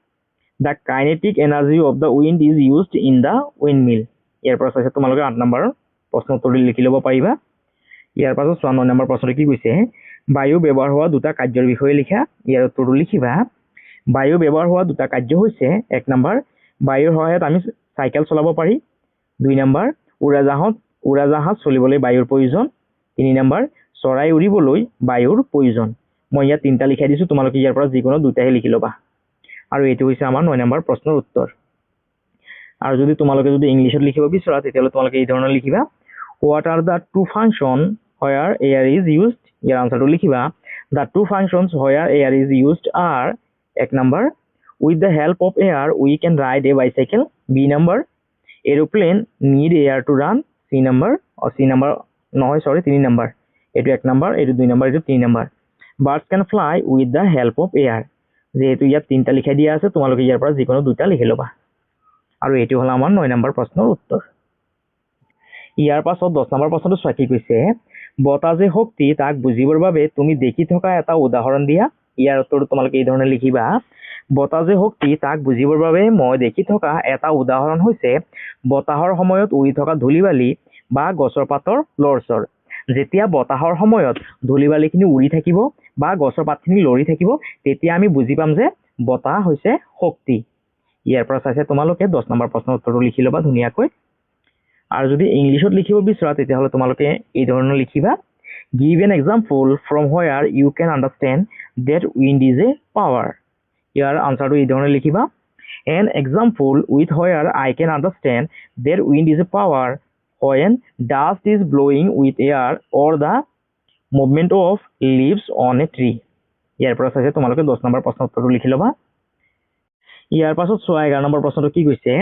The kinetic energy of the wind is used in the windmill. ইয়াৰ পৰা চাইছে তোমালোকে 8 নম্বৰৰ প্ৰশ্নৰ উত্তৰটো লিখি ল'ব পাৰিবা। ইয়াৰ পাছত 9 নম্বৰ প্ৰশ্নটো কি কৈছে। বায়ু ব্যৱহাৰ হোৱা দুটা কাৰ্যৰ বিষয়ে লিখা। ইয়াৰ উত্তৰটো লিখিবা। বায়ু ব্যৱহাৰ হোৱা দুটা কাৰ্য হৈছে 1 নম্বৰ বায়ুৰ সহায়ত আমি চাইকেল চলাব পাৰি। 2 নম্বৰ উৰাজাহাজ চলিবলৈ বায়ুৰ প্ৰয়োজন। 3 নম্বৰ চৰাই উৰিবলৈ বায়ুৰ প্ৰয়োজন। মই ইয়াত 3টা লিখাই দিছোঁ। তোমালোকে ইয়াৰ পৰা যিকোনো 2টাহে লিখি ল'বা। আৰু এইটো হৈছে আমাৰ 9 নম্বৰ প্ৰশ্নৰ উত্তৰ আৰু যদি তোমালোকে যদি ইংলিছত লিখিব বিচৰা তেতিয়াহ'লে তোমালোকে এই ধৰণৰ লিখিবা what are the two functions where air is used ইয়াৰ আনসাৰটো লিখিবা the two functions where air is used are এক number with the help of air we can ride a bicycle b number aeroplane need air to run c number or c number নহয় sorry 3 number এইটো 1 number এইটো 2 number এইটো 3 number birds can fly with the help of air যেহেতু ইয়াত তিনটা লিখাই দিয়া আছে তোমালোকে ইয়াৰ পৰা যিকোনো দুটা লিখি লবা আৰু এটো হল আমাৰ 9 নম্বৰ প্ৰশ্নৰ উত্তৰ ইয়াৰ পাছত 10 নম্বৰ প্ৰশ্নটো চোৱা কি কৈছে বতাহ যে শক্তি তাক বুজিবৰ বাবে তুমি দেখি থকা এটা উদাহৰণ দিয়া ইয়াৰ উত্তৰটো তোমালোকে এই ধৰণে লিখিবা বতাহ যে শক্তি তাক বুজিবৰ বাবে মই দেখি থকা এটা উদাহৰণ হৈছে বতাহৰ সময়ত উৰি থকা ধূলিবালি বা গছৰ পাতৰ লৰচৰ যেতিয়া বতাহৰ সময়ত ধূলিবালিখিনি উৰি থাকিব বা গছৰ পাতখিনি লৰি থাকিব তেতিয়া আমি বুজি পাম যে বতাহ হৈছে শক্তি ইয়াৰ পৰা চাইছে তোমালোকে 10 নম্বৰ প্ৰশ্নৰ উত্তৰটো লিখি লবা ধুনিয়াকৈ আৰু যদি ইংলিছত লিখিব বিচৰা তেতিয়াহ'লে তোমালোকে এই ধৰণৰ লিখিবা give an example from where you can understand that wind is a power ইয়াৰ আনসাৰটো এই ধৰণে লিখিবা an example with where I can understand that wind is a power when dust is blowing with air or the movement of leaves on a tree ইয়াৰ পৰা চাইছে তোমালোকে 10 number প্ৰশ্নৰ উত্তৰটো লিখি লবা ইয়াৰ পাছত 11 নম্বৰ প্ৰশ্নটো কি কৈছে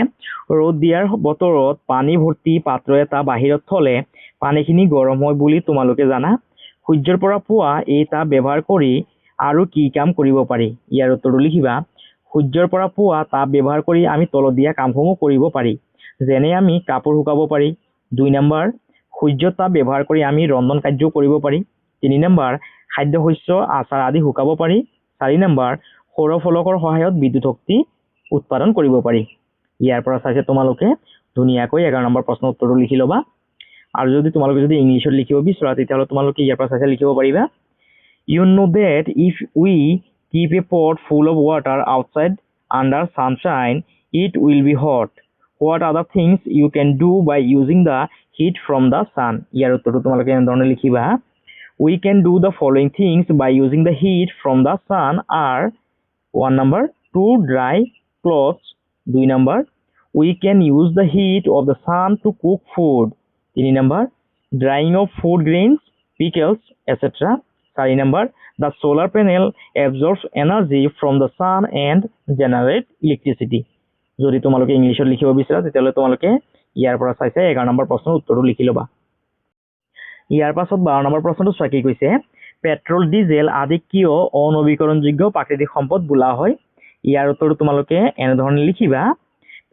ৰ'দ দিয়াৰ বতৰত পানী ভৰ্তি পাত্ৰ এটা বাহিৰত থলে পানীখিনি গৰম হয় বুলি তোমালোকে জানা সূৰ্যৰ পৰা পোৱা এই তাপ ব্যৱহাৰ কৰি আৰু কি কাম কৰিব পাৰি ইয়াৰ উত্তৰটো লিখিবা সূৰ্যৰ পৰা পোৱা তাপ ব্যৱহাৰ কৰি আমি তলত দিয়া কামসমূহ কৰিব পাৰি যেনে আমি কাপোৰ শুকাব পাৰি 2 নম্বৰ সূৰ্যৰ তাপ ব্যৱহাৰ কৰি আমি ৰন্ধন কাৰ্য কৰিব পাৰি 3 নম্বৰ খাদ্য শস্য আচাৰ আদি শুকাব পাৰি 4 নম্বৰ সৌৰ ফলকৰ সহায়ত বিদ্যুৎ শক্তি উৎপাদন কৰিব পাৰি ইয়াৰ পৰা চাইছে তোমালোকে ধুনিয়াকৈ 11 নম্বৰ প্ৰশ্নৰ উত্তৰটো লিখি লবা আৰু যদি তোমালোকে যদি ইংলিছত লিখিব বিচৰা তেতিয়াহ'লে তোমালোকে ইয়াৰ পৰা চাইছে লিখিব পাৰিবা you know that if we keep a pot full of water outside under sunshine it will be hot what are the things you can do by using the heat from the sun ইয়াৰ উত্তৰটো তোমালোকে এই ধৰণে লিখিবা we can do the following things by using the heat from the sun are 1 number to dry clothes 2 number we can use the heat of the sun to cook food 3 number drying of food grains pickles etc 4 number the solar panel absorbs energy from the sun and generate electricity যদি তোমালোকে ইংলিছত লিখিব বিচাৰা তেতিয়াহ'লে তোমালোকে ইয়াৰ পৰা চাইছে 11 number প্ৰশ্নৰ উত্তৰটো লিখি লবা ইয়াৰ পাছত 12 নম্বৰ প্ৰশ্নটো চোৱা কি কৈছে পেট্ৰল ডিজেল আদি কিয় অনবীকৰণযোগ্য প্ৰাকৃতিক সম্পদ বোলা হয় ইয়াৰ উত্তৰটো তোমালোকে এনে ধৰণে লিখিবা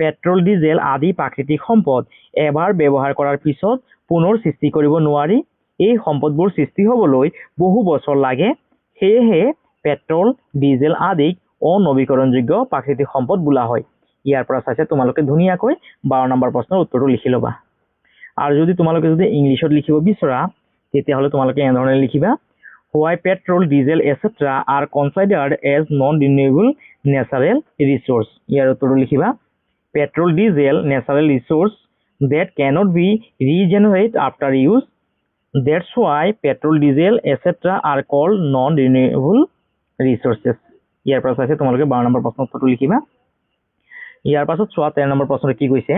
পেট্ৰল ডিজেল আদি প্ৰাকৃতিক সম্পদ এবাৰ ব্যৱহাৰ কৰাৰ পিছত পুনৰ সৃষ্টি কৰিব নোৱাৰি এই সম্পদবোৰ সৃষ্টি হ'বলৈ বহু বছৰ লাগে সেয়েহে পেট্ৰল ডিজেল আদি অনবীকৰণযোগ্য প্ৰাকৃতিক সম্পদ বোলা হয় ইয়াৰ পৰা চাইছে তোমালোকে ধুনিয়াকৈ 12 নম্বৰ প্ৰশ্নৰ উত্তৰটো লিখি লবা আৰু যদি তোমালোকে যদি ইংলিছত লিখিব বিচৰা তেতিয়াহ'লে তোমালোকে এনে ধৰণে লিখিবা why petrol diesel etc are considered as non renewable natural resource ইয়াৰ উত্তৰটো লিখিবা petrol diesel natural resource that cannot be regenerated after use that's why petrol diesel etc are called non renewable resources ইয়াৰ পৰা চাইছে তোমালোকে 12 number প্ৰশ্নৰ উত্তৰটো লিখিবা ইয়াৰ পাছত 13 number প্ৰশ্নটো কি কৈছে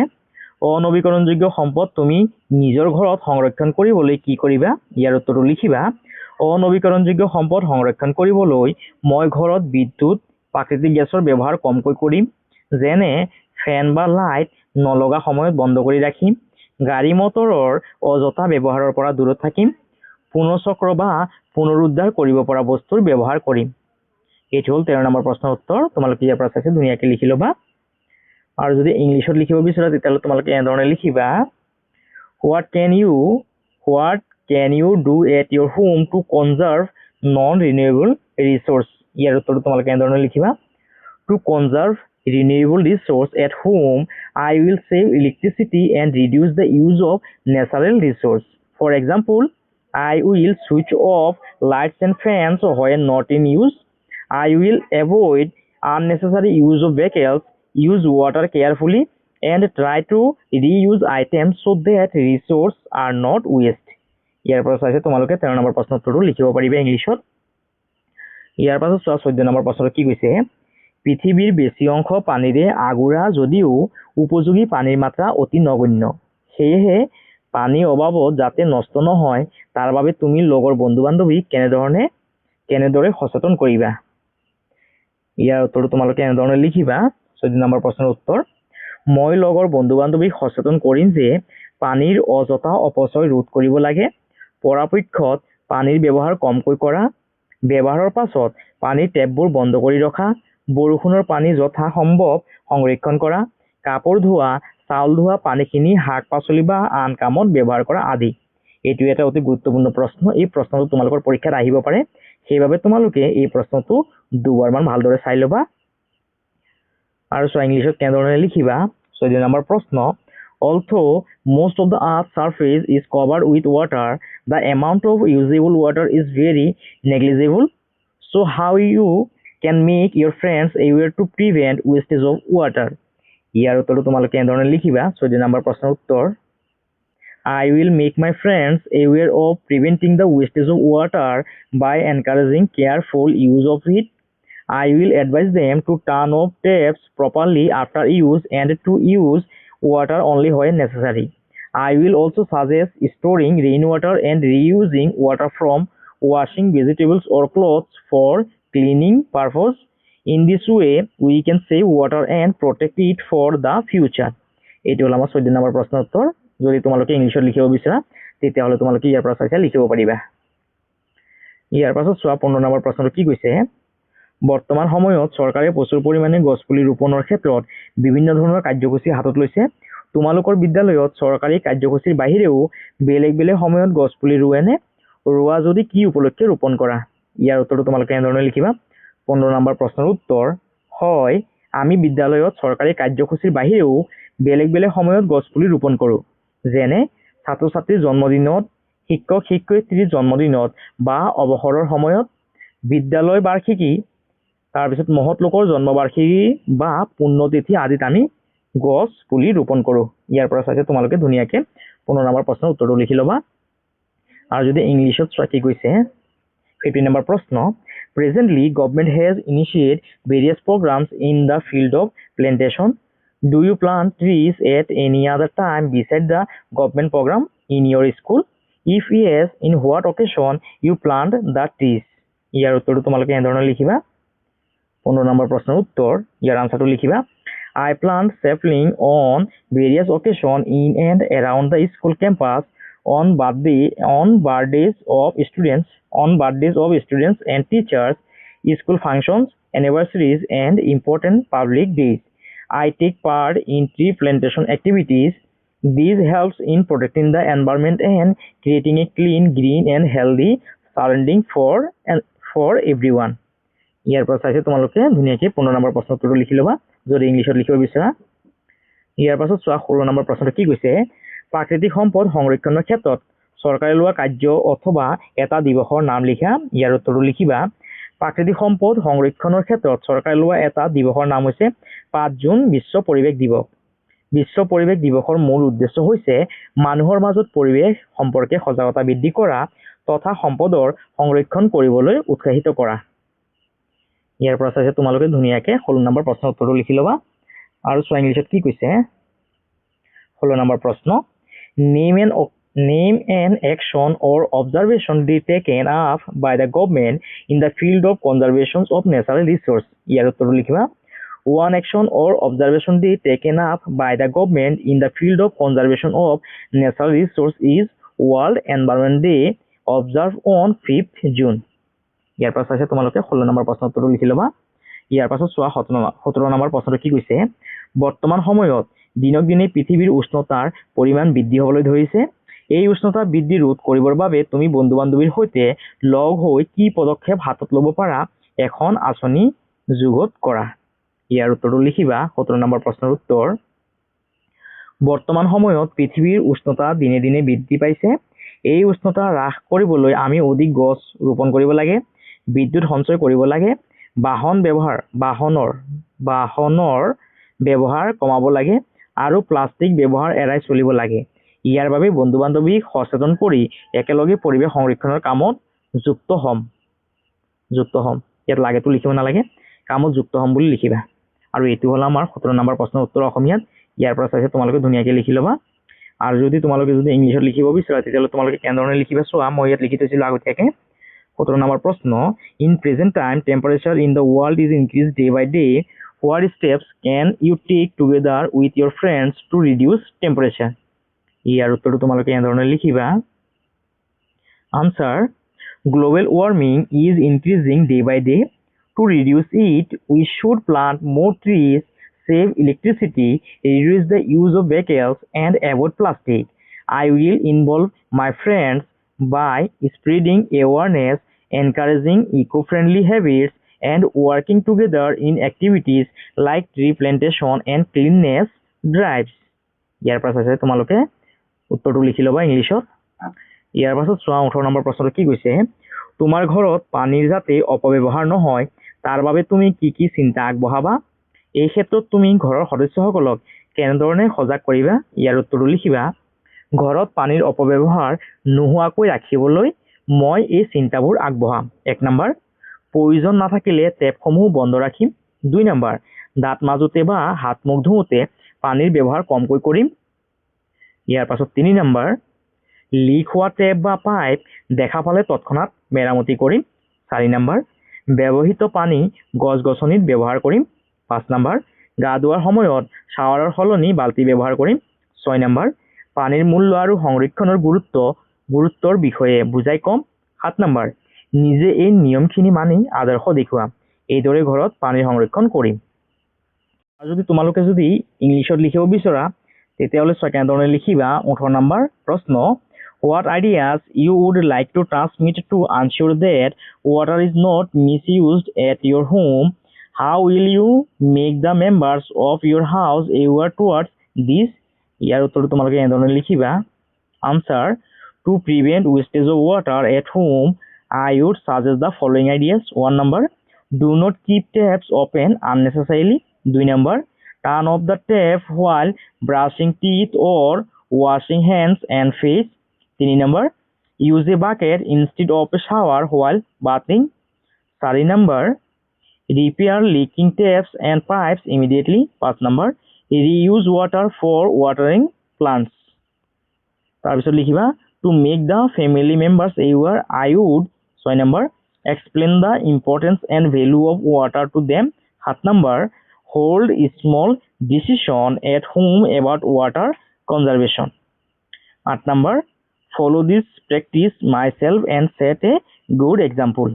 অনবীকৰণযোগ্য সম্পদ তুমি নিজৰ ঘৰত সংৰক্ষণ কৰিবলৈ কি কৰিবা ইয়াৰ উত্তৰটো লিখিবা অনবীকৰণযোগ্য সম্পদ সংৰক্ষণ কৰিবলৈ মই ঘৰত বিদ্যুৎ প্ৰাকৃতিক গেছৰ ব্যৱহাৰ কমকৈ কৰিম যেনে ফেন বা লাইট নলগা সময়ত বন্ধ কৰি ৰাখিম গাড়ী মটৰৰ অযথা ব্যৱহাৰৰ পৰা দূৰত থাকিম পুনঃচক্ৰ বা পুনৰুদ্ধাৰ কৰিব পৰা বস্তুৰ ব্যৱহাৰ কৰিম এইটো হ'ল 13 নম্বৰ প্ৰশ্নৰ উত্তৰ তোমালোকে ইয়াৰ পৰা চাইছে ধুনীয়াকৈ লিখি ল'বা আৰু যদি ইংলিছত লিখিব বিচাৰা তেতিয়াহ'লে তোমালোকে এনে ধৰণে লিখিবা what can you do at your home to conserve non renewable resource ইয়াৰ উত্তৰটো তোমালোকে এনে ধৰণে লিখিবা to conserve renewable resource at home I will save electricity and reduce the use of natural resource for example I will switch off lights and fans when not in use I will avoid unnecessary use of vehicles use water carefully and try to reuse items so that resources are not waste ইয়াৰ পৰা চাইছে তোমালোকে 13 number প্ৰশ্নৰ উত্তৰটো লিখিব পাৰিবা ইংলিছত ইয়াৰ পাছত 14 number প্ৰশ্নটো কি কৈছে পৃথিৱীৰ বেছি অংশ পানীৰে আগুৰা যদিও উপযোগী পানীৰ মাত্ৰা অতি নগণ্য। সেয়েহে পানীৰ অভাৱত যাতে নষ্ট নহয় তাৰ বাবে তুমি লগৰ বন্ধু বান্ধৱীক কেনেদৰে সচেতন কৰিবা। ইয়াৰ উত্তৰটো তোমালোকে এনেধৰণে লিখিবা। 14 নম্বৰ প্ৰশ্নৰ উত্তৰ, মই লগৰ বন্ধু বান্ধৱীক সচেতন কৰিম যে পানীৰ অযথা অপচয় ৰোধ কৰিব লাগে, পৰাপক্ষত পানীৰ ব্যৱহাৰ কমকৈ কৰা, ব্যৱহাৰৰ পাছত পানীৰ টেপবোৰ বন্ধ কৰি ৰখা, বৰষুণৰ পানী যথা সম্ভৱ সংৰক্ষণ কৰা, কাপোৰ ধোৱা, চাউল ধোৱা পানীখিনি শাক পাচলি বা আন কামত ব্যৱহাৰ কৰা আদি। এইটো এটা অতি গুৰুত্বপূৰ্ণ প্ৰশ্ন। এই প্ৰশ্নটো তোমালোকৰ পৰীক্ষাত আহিব পাৰে, সেইবাবে তোমালোকে এই প্ৰশ্নটো দুবাৰমান ভালদৰে চাই ল'বা। আৰু চোৱা ইংলিছত কেনেধৰণে লিখিবা। 14 নম্বৰ প্ৰশ্ন, although most of the earth's surface is covered with water, the amount of usable water is very negligible. So how you can make your friends aware to prevent wastage of water? ইয়াৰ উত্তৰটো তোমালোকে এনেধৰণে লিখিবা। 14 number প্ৰশ্নৰ উত্তৰ, I will make my friends aware of preventing the wastage of water by encouraging careful use of it. I will advise them to turn off taps properly after use and to use water only when necessary. I will also suggest storing rainwater and reusing water from washing vegetables or clothes for cleaning purpose. In this way, we can save water and protect it for the future. এইটো হ'ল আমাৰ 14 number প্ৰশ্নৰ উত্তৰ। যদি তোমালোকে ইংলিছত লিখিব বিচাৰা তেতিয়াহ'লে তোমালোকে ইয়াৰ পৰা চাই লিখিব পাৰিবা। ইয়াৰ পাছত চোৱা 15 নম্বৰ প্ৰশ্নটো কি কৈছে, বৰ্তমান সময়ত চৰকাৰে প্ৰচুৰ পৰিমাণে গছপুলি ৰোপণৰ ক্ষেত্ৰত বিভিন্ন ধৰণৰ কাৰ্যসূচী হাতত লৈছে। তোমালোকৰ বিদ্যালয়ত চৰকাৰী কাৰ্যসূচীৰ বাহিৰেও বেলেগ বেলেগ সময়ত গছপুলি ৰোৱেনে? ৰোৱা যদি কি উপলক্ষে ৰোপণ কৰা? ইয়াৰ উত্তৰটো তোমালোকে এনেধৰণে লিখিবা। 15 নম্বৰ প্ৰশ্নৰ উত্তৰ, হয়, আমি বিদ্যালয়ত চৰকাৰী কাৰ্যসূচীৰ বাহিৰেও বেলেগ বেলেগ সময়ত গছপুলি ৰোপণ কৰোঁ। যেনে ছাত্ৰ ছাত্ৰীৰ জন্মদিনত, শিক্ষক শিক্ষয়িত্ৰীৰ জন্মদিনত বা অৱসৰৰ সময়ত, বিদ্যালয় বাৰ্ষিকী, তাৰপিছত মহৎ লোকৰ জন্মবাৰ্ষিকী বা পুণ্যতিথি আদিত আমি গছ পুলি ৰোপণ কৰোঁ। ইয়াৰ পৰা চাইছে তোমালোকে ধুনীয়াকৈ 15 নম্বৰ প্ৰশ্নৰ উত্তৰটো লিখি ল'বা। আৰু যদি ইংলিছত চোৱা কি কৈছে, 15 নম্বৰ প্ৰশ্ন, presently government has initiated various programs in the field of plantation. Do you plant trees at any other time beside the government program in your school? If yes, in what occasion you plant the trees? ইয়াৰ উত্তৰটো তোমালোকে এনেধৰণে লিখিবা। 15 number প্ৰশ্নৰ উত্তৰ, ইয়াৰ আনসাৰটো লিখিবা। I plant sapling on various occasions in and around the school campus on birthdays of students and teachers, school functions, anniversaries, and important public days. I take part in tree plantation activities. This helps in protecting the environment and creating a clean, green, and healthy surrounding for everyone. ইয়াৰ পৰা চাইছে তোমালোকে ধুনীয়াকৈ 15 number প্ৰশ্নৰ উত্তৰটো লিখি ল'বা যদি ইংলিছত লিখিব বিচাৰা। ইয়াৰ পাছত চোৱা 16 নম্বৰ প্ৰশ্নটো কি কৈছে, প্ৰাকৃতিক সম্পদ সংৰক্ষণৰ ক্ষেত্ৰত চৰকাৰে লোৱা কাৰ্য অথবা এটা দিৱসৰ নাম লিখা। ইয়াৰ উত্তৰটো লিখিবা। প্ৰাকৃতিক সম্পদ সংৰক্ষণৰ ক্ষেত্ৰত চৰকাৰে লোৱা এটা দিৱসৰ নাম হৈছে 5 জুন বিশ্ব পৰিৱেশ দিৱস। বিশ্ব পৰিৱেশ দিৱসৰ মূল উদ্দেশ্য হৈছে মানুহৰ মাজত পৰিৱেশ সম্পৰ্কে সজাগতা বৃদ্ধি কৰা তথা সম্পদৰ সংৰক্ষণ কৰিবলৈ উৎসাহিত কৰা। ইয়াৰ পৰা চাইছে তোমালোকে ধুনীয়াকৈ 16 নম্বৰ প্ৰশ্নৰ উত্তৰটো লিখি ল'বা। আৰু চোৱা ইংলিছত কি কৈছে, 16 নম্বৰ প্ৰশ্ন, name an action or observation taken up by the government in the field of conservation of natural resource. ইয়াৰ উত্তৰটো লিখিবা। One action or observation taken up by the government in the field of conservation of natural resource is World Environment Day, observed on 5th June. ইয়াৰ পৰা চাইছে তোমালোকে 16 number প্ৰশ্নৰ উত্তৰটো লিখি ল'বা। ইয়াৰ পাছত চোৱা 17 নম্বৰ প্ৰশ্নটো কি কৈছে, বৰ্তমান সময়ত দিনক দিনে পৃথিৱীৰ উষ্ণতাৰ পৰিমাণ বৃদ্ধি হ'বলৈ ধৰিছে। এই উষ্ণতা বৃদ্ধি ৰোধ কৰিবৰ বাবে তুমি বন্ধু বান্ধৱীৰ সৈতে লগ হৈ কি পদক্ষেপ হাতত ল'ব পাৰা এখন আঁচনি যুগুত কৰা। ইয়াৰ উত্তৰটো লিখিবা। 17 নম্বৰ প্ৰশ্নৰ উত্তৰ, বৰ্তমান সময়ত পৃথিৱীৰ উষ্ণতা দিনে দিনে বৃদ্ধি পাইছে। এই উষ্ণতা হ্ৰাস কৰিবলৈ আমি অধিক গছ ৰোপণ কৰিব লাগে, বিদ্যুৎ সঞ্চয় কৰিব লাগে, বাহনৰ ব্যৱহাৰ কমাব লাগে আৰু প্লাষ্টিক ব্যৱহাৰ এৰাই চলিব লাগে। ইয়াৰ বাবে বন্ধু বান্ধৱীক সচেতন কৰি একেলগে পৰিৱেশ সংৰক্ষণৰ কামত যুক্ত হ'ম। ইয়াত লাগেতো লিখিব নালাগে। কামত যুক্ত হ'ম বুলি লিখিবা আৰু এইটো হ'ল আমাৰ 17 নম্বৰ প্ৰশ্নৰ উত্তৰ অসমীয়াত ইয়াৰ পৰা চাইছে তোমালোকে ধুনীয়াকৈ লিখি ল'বা আৰু যদি তোমালোকে যদি ইংলিছত লিখিব বিচাৰা তেতিয়াহ'লে তোমালোকে কেনেধৰণে লিখিবা চোৱা মই ইয়াত লিখি থৈছিলোঁ আগতীয়াকৈ 17 নম্বৰ প্ৰশ্ন in present time temperature in the world is increase day by day what steps can you take together with your friends to reduce temperature ইয়াৰ উত্তৰটো তোমালোকে এনেধৰণে লিখিবা answer global warming is increasing day by day to reduce it we should plant more trees save electricity, reduce the use of vehicles, and avoid plastic. I will involve my friends by spreading awareness, encouraging eco-friendly habits, and working together in activities like tree plantation and cleanliness drives. ইয়াৰ পাছত তোমালোকে উত্তৰটো লিখি ল'বা ইংলিছত ইয়াৰ পাছত চোৱা 18 number প্ৰশ্নটো কি কৈছে তোমাৰ ঘৰত পানীৰ যাতে অপব্যৱহাৰ নহয় তাৰ বাবে তুমি কি কি চিন্তা আগবঢ়াবা এই ক্ষেত্ৰত তুমি ঘৰৰ সদস্যসকলক কেনেধৰণে সজাগ কৰিবা ইয়াৰ উত্তৰটো লিখিবা ঘৰত পানীৰ অপব্যৱহাৰ নোহোৱাকৈ ৰাখিবলৈ মই এই চিন্তাবোৰ আগবঢ়াম 1 নম্বৰ প্ৰয়োজন নাথাকিলে টেপসমূহ বন্ধ ৰাখিম 2 নম্বৰ দাঁত মাজোতে বা হাত মুখ ধুওঁতে পানীৰ ব্যৱহাৰ কমকৈ কৰিম ইয়াৰ পাছত 3 নম্বৰ লিক হোৱা টেপ বা পাইপ দেখা পালে তৎক্ষণাত মেৰামতি কৰিম 4 নম্বৰ ব্যৱহৃত পানী গছ-গছনিত ব্যৱহাৰ কৰিম 5 নম্বৰ গা ধোৱাৰ সময়ত শাৱাৰৰ সলনি বাল্টি ব্যৱহাৰ কৰিম 6 নম্বৰ পানীৰ মূল্য আৰু সংৰক্ষণৰ গুৰুত্বৰ বিষয়ে বুজাই কম 7 নম্বৰ নিজে এই নিয়মখিনি মানি আদৰ্শ দেখুৱাম এইদৰে ঘৰত পানীৰ সংৰক্ষণ কৰিম আৰু যদি তোমালোকে যদি ইংলিছত লিখিব বিচৰা তেতিয়াহ'লে কেনেধৰণে লিখিবা 18 নম্বৰ প্ৰশ্ন What ideas you would like to transmit to ensure that water is not misused at your home? How will you make the members of your house aware towards this? ইয়াৰ উত্তৰটো তোমালোকে এনেধৰণে লিখিবা Answer to prevent wastage of water at home, I would suggest the following ideas. 1 number, do not keep taps open unnecessarily. 2 number, turn off the tap while brushing teeth or washing hands and face. 3 number, use a bucket instead of a shower while bathing. 4 number, repair leaking taps and pipes immediately. 5 number, reuse water for watering plants. তাৰপিছত লিখিবা to make the family members aware I would 6 number explain the importance and value of water to them 7 number hold a small decision at home about water conservation 8 number follow this practice myself and set a good example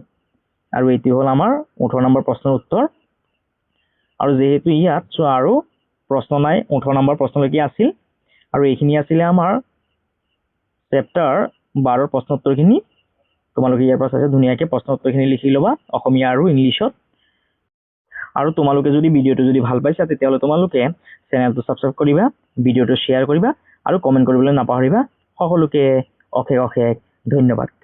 আৰু এটি হ'ল আমাৰ 18 number প্ৰশ্নৰ উত্তৰ আৰু যেহেতু ইয়াত চোৱা আৰু প্ৰশ্ন নাই 18 নম্বৰ প্ৰশ্নলৈকে আছিল আৰু এইখিনি আছিল আমাৰ চেপ্টাৰ 12 প্ৰশ্ন উত্তৰখিনি তোমালোকে ইয়াৰ পৰা চাইছে ধুনীয়াকৈ প্ৰশ্ন উত্তৰখিনি লিখি ল'বা অসমীয়া আৰু ইংলিছত আৰু তোমালোকে যদি ভিডিঅ'টো যদি ভাল পাইছা তেতিয়াহ'লে তোমালোকে চেনেলটো সাবস্ক্ৰাইব কৰিবা ভিডিঅ'টো শ্বেয়াৰ কৰিবা আৰু কমেন্ট কৰিবলৈ নাপাহৰিবা সকলোকে অশেষ ধন্যবাদ